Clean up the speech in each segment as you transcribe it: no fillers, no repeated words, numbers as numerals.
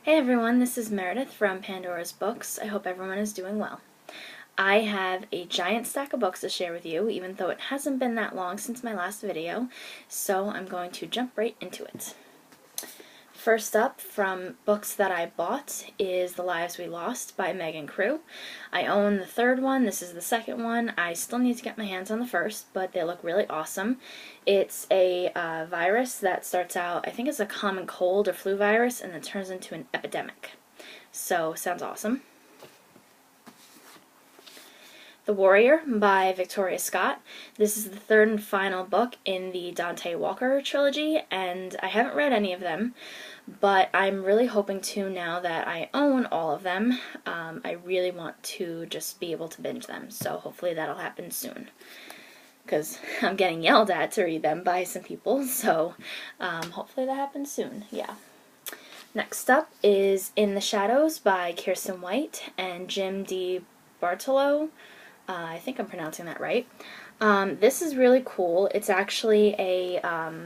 Hey everyone, this is Meredith from Pandora's Books. I hope everyone is doing well. I have a giant stack of books to share with you, even though it hasn't been that long since my last video, so I'm going to jump right into it. First up, from books that I bought, is The Lives We Lost by Megan Crew. I own the third one, this is the second one. I still need to get my hands on the first, but they look really awesome. It's a virus that starts out, I think it's a common cold or flu virus, and then turns into an epidemic. So, sounds awesome. The Warrior by Victoria Scott. This is the third and final book in the Dante Walker trilogy, and I haven't read any of them, but I'm really hoping to now that I own all of them. I really want to just be able to binge them, so hopefully that'll happen soon. Because I'm getting yelled at to read them by some people, so hopefully that happens soon, yeah. Next up is In the Shadows by Kirsten White and Jim D. Bartolo. I think I'm pronouncing that right. This is really cool. It's actually a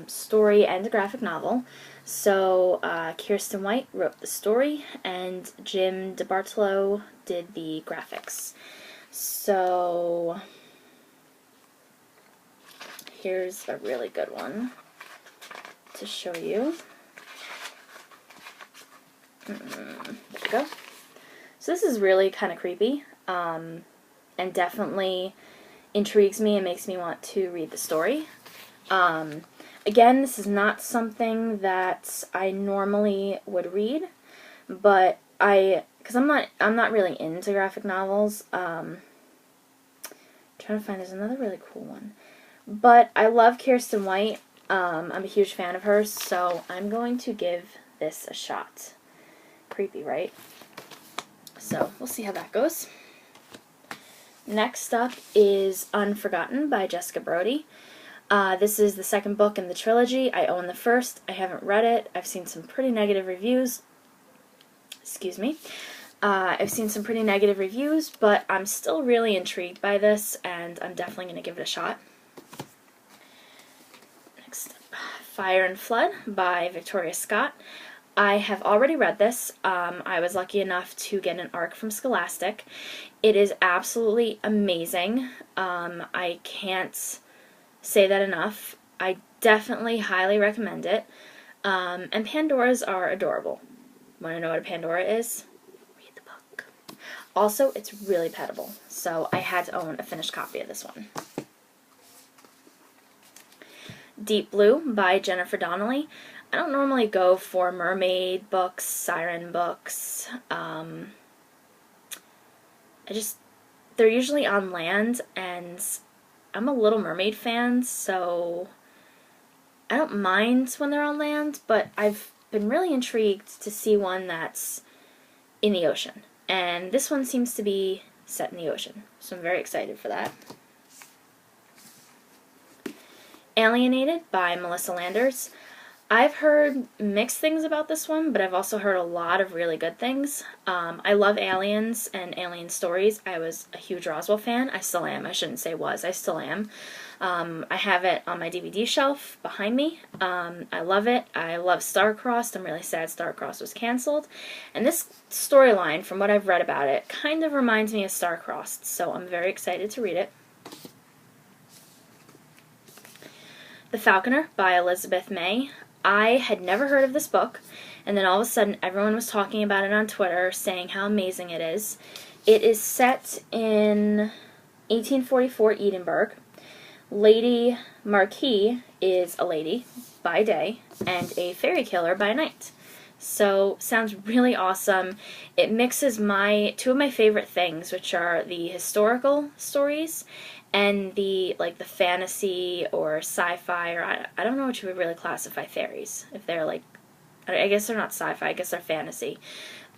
story and a graphic novel. So Kirsten White wrote the story and Jim DeBartolo did the graphics. So here's a really good one to show you. There we go. So this is really kind of creepy. And definitely intrigues me and makes me want to read the story. Again, this is not something that I normally would read, but because I'm not really into graphic novels. Trying to find, there's another really cool one, but I love Kirsten White. I'm a huge fan of hers, so I'm going to give this a shot. Creepy, right? So we'll see how that goes. Next up is Unforgotten by Jessica Brody. This is the second book in the trilogy. I own the first. I haven't read it. I've seen some pretty negative reviews. Excuse me. I've seen some pretty negative reviews, but I'm still really intrigued by this, and I'm definitely going to give it a shot. Next up, Fire and Flood by Victoria Scott. I have already read this. I was lucky enough to get an ARC from Scholastic. It is absolutely amazing. I can't say that enough. I definitely highly recommend it. And Pandoras are adorable. Want to know what a Pandora is? Read the book. Also, it's really petable, so I had to own a finished copy of this one. Deep Blue by Jennifer Donnelly. I don't normally go for mermaid books, siren books. They're usually on land, and I'm a Little Mermaid fan, so I don't mind when they're on land, but I've been really intrigued to see one that's in the ocean. And this one seems to be set in the ocean, so I'm very excited for that. Alienated by Melissa Landers. I've heard mixed things about this one, but I've also heard a lot of really good things. I love aliens and alien stories. I was a huge Roswell fan. I still am. I shouldn't say was. I still am. I have it on my DVD shelf behind me. I love it. I love Star-Crossed. I'm really sad Star-Crossed was canceled. And this storyline, from what I've read about it, kind of reminds me of Star-Crossed, so I'm very excited to read it. The Falconer by Elizabeth May. I had never heard of this book, and then all of a sudden everyone was talking about it on Twitter, saying how amazing it is. It is set in 1844 Edinburgh. Lady Marquis is a lady by day, and a fairy killer by night. So, sounds really awesome. It mixes two of my favorite things, which are the historical stories and the fantasy or sci-fi, or I don't know what you would really classify fairies. If they're I guess they're not sci-fi, I guess they're fantasy.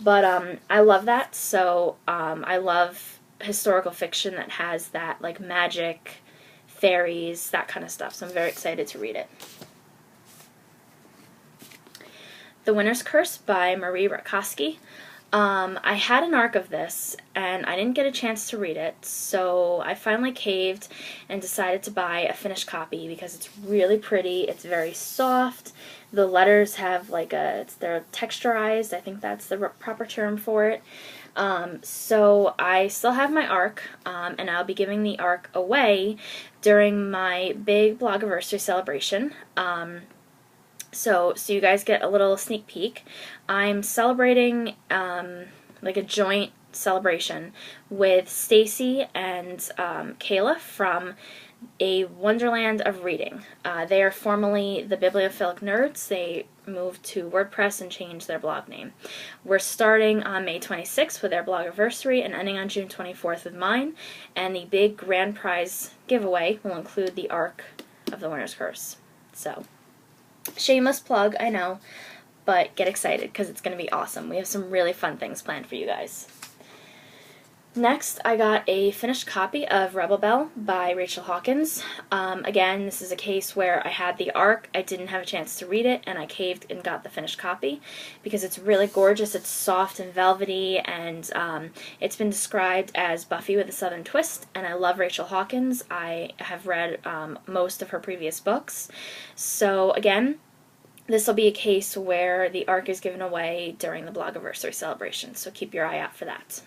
But I love that, so I love historical fiction that has that, magic, fairies, that kind of stuff, so I'm very excited to read it. The Winter's Curse by Marie Rakowski. I had an arc of this, and I didn't get a chance to read it, so I finally caved and decided to buy a finished copy because it's really pretty. It's very soft. The letters have they're texturized. I think that's the proper term for it. So I still have my arc, and I'll be giving the arc away during my big blogiversary celebration. So you guys get a little sneak peek. I'm celebrating like a joint celebration with Stacy and Kayla from A Wonderland of Reading. They are formerly the Bibliophilic Nerds. They moved to WordPress and changed their blog name. We're starting on May 26th with their blogiversary and ending on June 24th with mine. And the big grand prize giveaway will include the arc of The Winner's Curse. So, shameless plug, I know, but get excited because it's going to be awesome. We have some really fun things planned for you guys. Next, I got a finished copy of Rebel Belle by Rachel Hawkins. Again, this is a case where I had the arc, I didn't have a chance to read it, and I caved and got the finished copy because it's really gorgeous. It's soft and velvety, and it's been described as Buffy with a Southern twist, and I love Rachel Hawkins. I have read most of her previous books. So again, this will be a case where the arc is given away during the blogiversary celebration, so keep your eye out for that.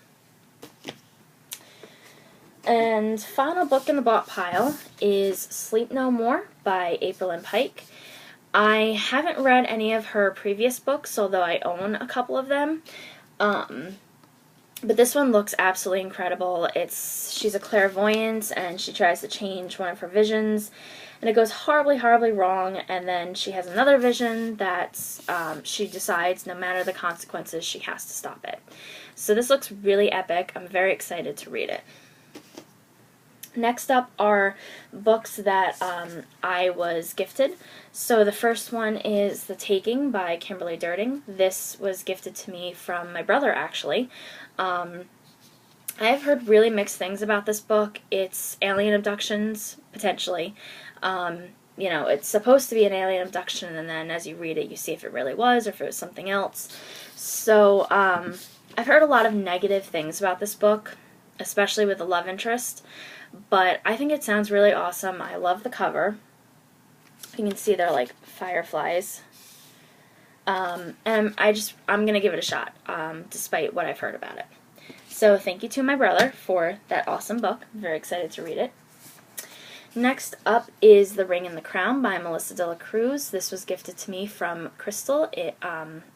And final book in the bought pile is Sleep No More by April Lynn Pike. I haven't read any of her previous books, although I own a couple of them. But this one looks absolutely incredible. She's a clairvoyant, and she tries to change one of her visions, and it goes horribly, horribly wrong, and then she has another vision that she decides no matter the consequences, she has to stop it. So this looks really epic. I'm very excited to read it. Next up are books that I was gifted. So the first one is The Taking by Kimberly Durting. This was gifted to me from my brother, actually. I've heard really mixed things about this book. It's alien abductions, potentially. You know, it's supposed to be an alien abduction, and then as you read it, you see if it really was or if it was something else. So I've heard a lot of negative things about this book, especially with the love interest. But I think it sounds really awesome. I love the cover. You can see they're like fireflies. And I'm going to give it a shot, despite what I've heard about it. So thank you to my brother for that awesome book. I'm very excited to read it. Next up is The Ring and the Crown by Melissa de la Cruz. This was gifted to me from Crystal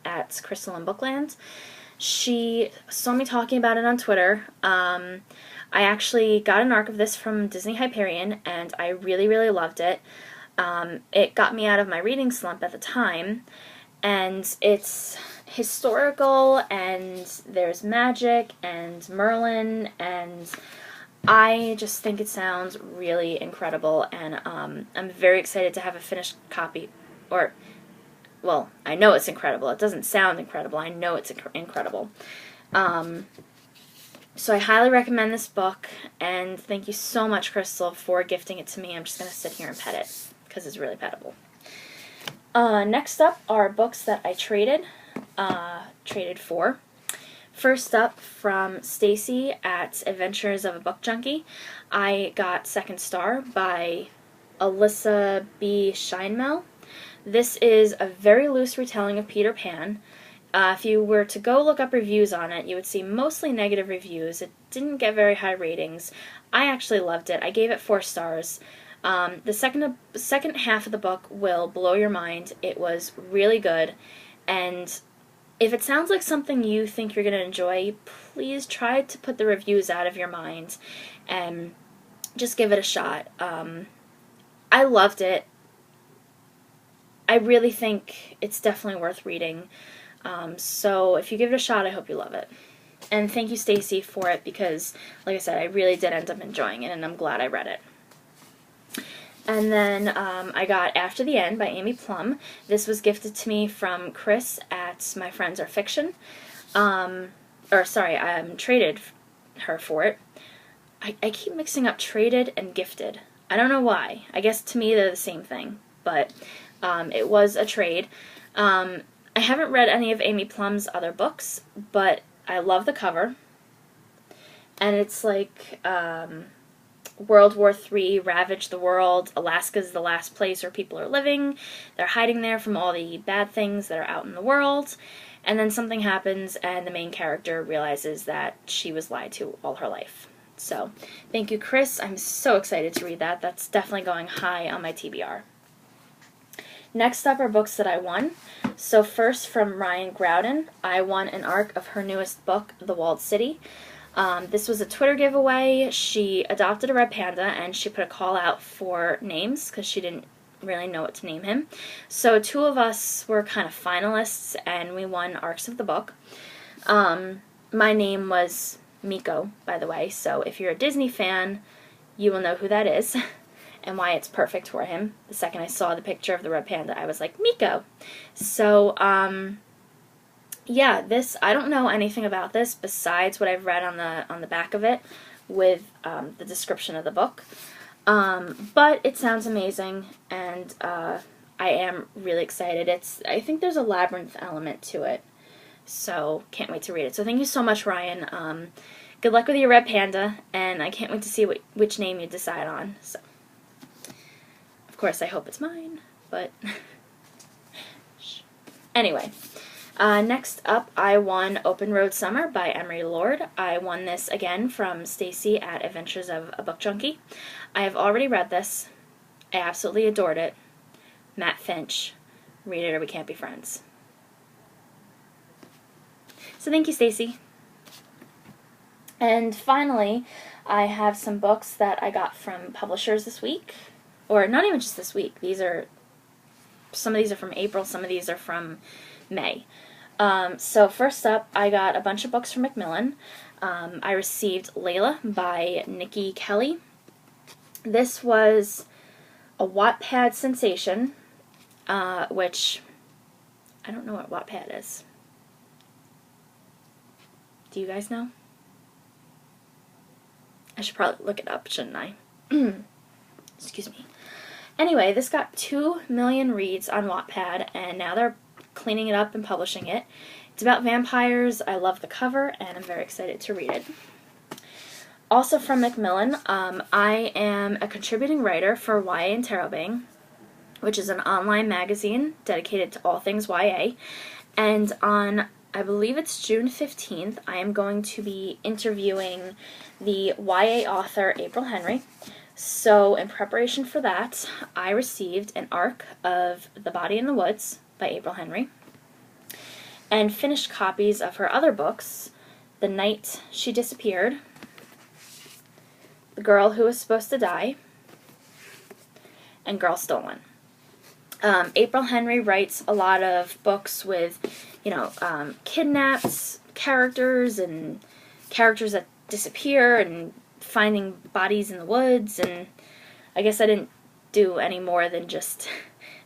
at Crystal and Bookland. She saw me talking about it on Twitter. I actually got an arc of this from Disney Hyperion, and I really, really loved it. It got me out of my reading slump at the time, and it's historical, and there's magic, and Merlin, and I just think it sounds really incredible, and I'm very excited to have a finished copy, or, well, I know it's incredible. It doesn't sound incredible. I know it's incredible. So I highly recommend this book, and thank you so much, Crystal, for gifting it to me. I'm just going to sit here and pet it, because it's really petable. Next up are books that I traded for. First up, from Stacy at Adventures of a Book Junkie, I got Second Star by Alyssa B. Scheinmel. This is a very loose retelling of Peter Pan. If you were to go look up reviews on it, you would see mostly negative reviews. It didn't get very high ratings. I actually loved it. I gave it 4 stars. The second half of the book will blow your mind. It was really good, and if it sounds like something you think you're going to enjoy, please try to put the reviews out of your mind and just give it a shot. I loved it. I really think it's definitely worth reading. So if you give it a shot, I hope you love it. And thank you, Stacy, for it, because, like I said, I really did end up enjoying it, and I'm glad I read it. And then I got After the End by Amy Plum. This was gifted to me from Chris at My Friends Are Fiction. I traded her for it. I keep mixing up traded and gifted. I don't know why. I guess to me they're the same thing, but it was a trade. I haven't read any of Amy Plum's other books, but I love the cover. And it's like World War III ravaged the world. Alaska's the last place where people are living. They're hiding there from all the bad things that are out in the world. And then something happens, and the main character realizes that she was lied to all her life. So, thank you, Chris. I'm so excited to read that. That's definitely going high on my TBR. Next up are books that I won. So first, from Ryan Groudon, I won an arc of her newest book, The Walled City. This was a Twitter giveaway. She adopted a red panda, and she put a call out for names because she didn't really know what to name him. So 2 of us were kind of finalists, and we won arcs of the book. My name was Miko, by the way, so if you're a Disney fan, you will know who that is and why it's perfect for him. The second I saw the picture of the red panda, I was like, Miko. So, yeah, this, I don't know anything about this besides what I've read on the back of it with the description of the book. But it sounds amazing, and I am really excited. I think there's a labyrinth element to it, so can't wait to read it. So thank you so much, Ryan. Good luck with your red panda, and I can't wait to see which name you decide on. So, of course, I hope it's mine, but anyway. Next up, I won Open Road Summer by Emery Lord. I won this again from Stacy at Adventures of a Book Junkie. I have already read this. I absolutely adored it. Matt Finch. Read it or we can't be friends. So thank you, Stacy. And finally, I have some books that I got from publishers this week. Or not even just this week. Some of these are from April, some of these are from May. So first up, I got a bunch of books from Macmillan. I received Layla by Nikki Kelly. This was a Wattpad sensation, which I don't know what Wattpad is. Do you guys know? I should probably look it up, shouldn't I? Excuse me. Anyway, this got 2 million reads on Wattpad, and now they're cleaning it up and publishing it. It's about vampires. I love the cover, and I'm very excited to read it. Also from Macmillan, I am a contributing writer for YA and Tarot, which is an online magazine dedicated to all things YA. And on, I believe it's June 15th, I am going to be interviewing the YA author April Henry. So in preparation for that, I received an arc of The Body in the Woods by April Henry, and finished copies of her other books, The Night She Disappeared, The Girl Who Was Supposed to Die, and Girl Stolen. April Henry writes a lot of books with, kidnapped characters and characters that disappear and finding bodies in the woods, and I guess I didn't do any more than just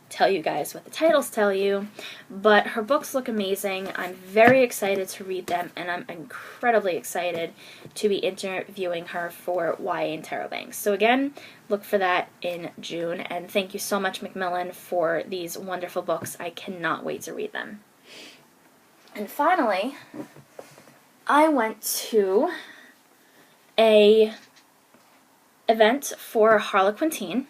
tell you guys what the titles tell you, but her books look amazing. I'm very excited to read them, and I'm incredibly excited to be interviewing her for YA and Tarot Banks. So again, look for that in June, and thank you so much, Macmillan, for these wonderful books. I cannot wait to read them. And finally, I went to a event for Harlequin Teen.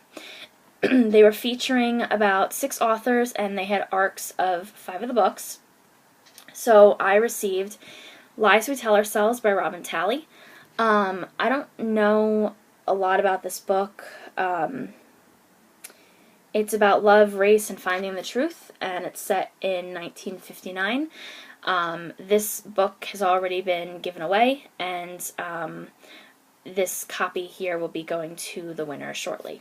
They were featuring about 6 authors, and they had arcs of 5 of the books. So I received Lies We Tell Ourselves by Robin Talley. I don't know a lot about this book. It's about love, race, and finding the truth, and it's set in 1959. This book has already been given away, and this copy here will be going to the winner shortly.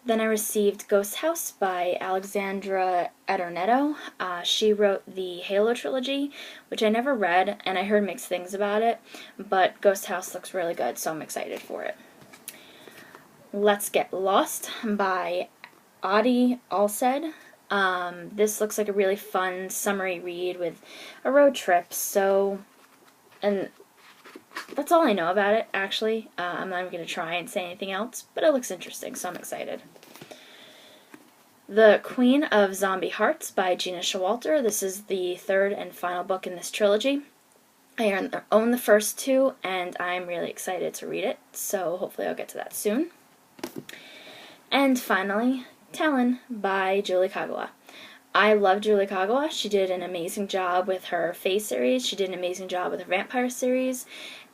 Then I received Ghost House by Alexandra Adornetto. She wrote the Halo trilogy, which I never read, and I heard mixed things about it, but Ghost House looks really good, so I'm excited for it. Let's Get Lost by Adi Alsed. This looks like a really fun summery read with a road trip, and that's all I know about it, actually. I'm not even going to try and say anything else, but it looks interesting, so I'm excited. The Queen of Zombie Hearts by Gina Showalter. This is the 3rd and final book in this trilogy. own the first two, and I'm really excited to read it, so hopefully I'll get to that soon. And finally, Talon by Julie Kagawa. I love Julie Kagawa. She did an amazing job with her Fae series. She did an amazing job with her Vampire series.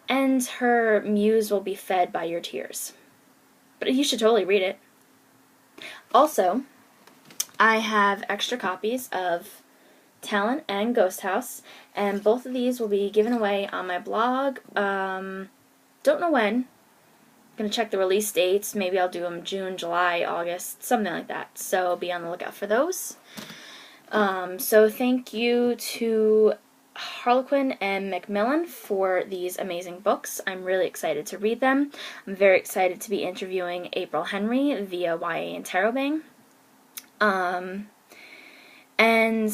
And her muse will be fed by your tears. But you should totally read it. Also, I have extra copies of Talon and Ghost House, and both of these will be given away on my blog. Don't know when. I'm going to check the release dates. Maybe I'll do them June, July, August, something like that. So be on the lookout for those. So thank you to Harlequin and Macmillan for these amazing books. I'm really excited to read them. I'm very excited to be interviewing April Henry via YA Interrobang. And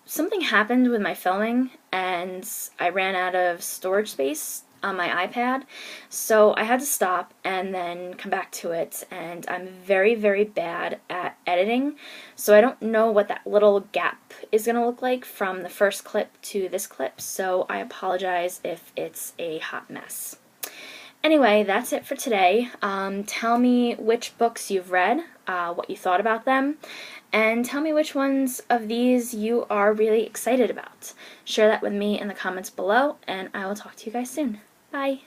something happened with my filming, and I ran out of storage space on my iPad, so I had to stop and then come back to it, and I'm very, very bad at editing, so I don't know what that little gap is going to look like from the first clip to this clip, so I apologize if it's a hot mess. Anyway, that's it for today. Tell me which books you've read, what you thought about them, and tell me which ones of these you are really excited about. Share that with me in the comments below, and I will talk to you guys soon. Bye!